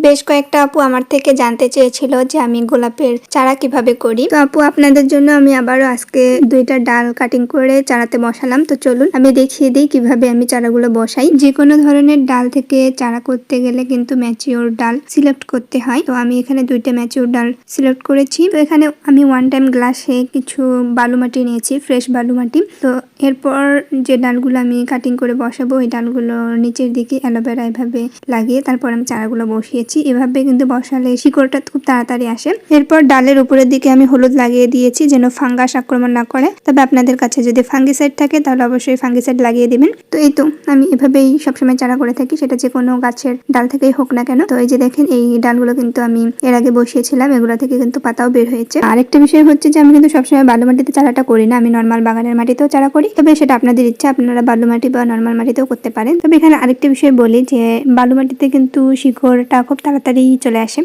বেশ কয়েকটা আপু আমার থেকে জানতে চেয়েছিল যে আমি গোলাপের চারা কিভাবে করি। তো আপু আপনাদের জন্য আমি আবারও আজকে 2টা ডাল কাটিং করে চারাতে বসালাম। তো চলুন আমি দেখিয়ে দিই কিভাবে আমি চারাগুলো বসাই। যে কোনো ধরনের ডাল থেকে চারা করতে গেলে কিন্তু ম্যাচিওর ডাল সিলেক্ট করতে হয়। তো আমি এখানে 2টা ম্যাচিওর ডাল সিলেক্ট করেছি। তো এখানে আমি 1 টাইম গ্লাসে কিছু বালু মাটি নিয়েছি, ফ্রেশ বালু মাটি। তো এরপর যে ডালগুলো আমি কাটিং করে বসাবো ওই ডালগুলো নিচের দিকে অ্যালোভেরা এভাবে লাগিয়ে তারপর আমি চারাগুলো বসিয়েছি। এভাবে কিন্তু বসালে শিকড়টা খুব তাড়াতাড়ি আসে। এরপর ডালের উপরের দিকে আমি হলুদ লাগিয়ে দিয়েছি যেন ফাঙ্গাস আক্রমণ না করে। তবে আপনাদের কাছে যদি ফাঙ্গিসাইড থাকে তাহলে অবশ্যই ফাঙ্গিসাইড লাগিয়ে দিবেন। তো এই তো আমি এভাবেই সবসময় চারা করে থাকি, সেটা যে কোনো গাছের ডাল থেকেই হোক না কেন। তো এই যে দেখেন এই ডালগুলো কিন্তু আমি এর আগে বসিয়েছিলাম, এগুলো থেকে কিন্তু পাতাও বের হয়েছে। আরেকটা বিষয় হচ্ছে যে আমি কিন্তু সবসময় বালু মাটিতে চারাটা করি না, আমি নর্মাল বাগানের মাটিতেও চারা করি। তবে সেটা আপনাদের ইচ্ছা, আপনারা বালু মাটি বা নর্মাল মাটিতেও করতে পারেন। তবে এখানে আরেকটা বিষয় বলি যে বালু মাটিতে কিন্তু শিকড়টা খুব তাড়াতাড়ি চলে আসে।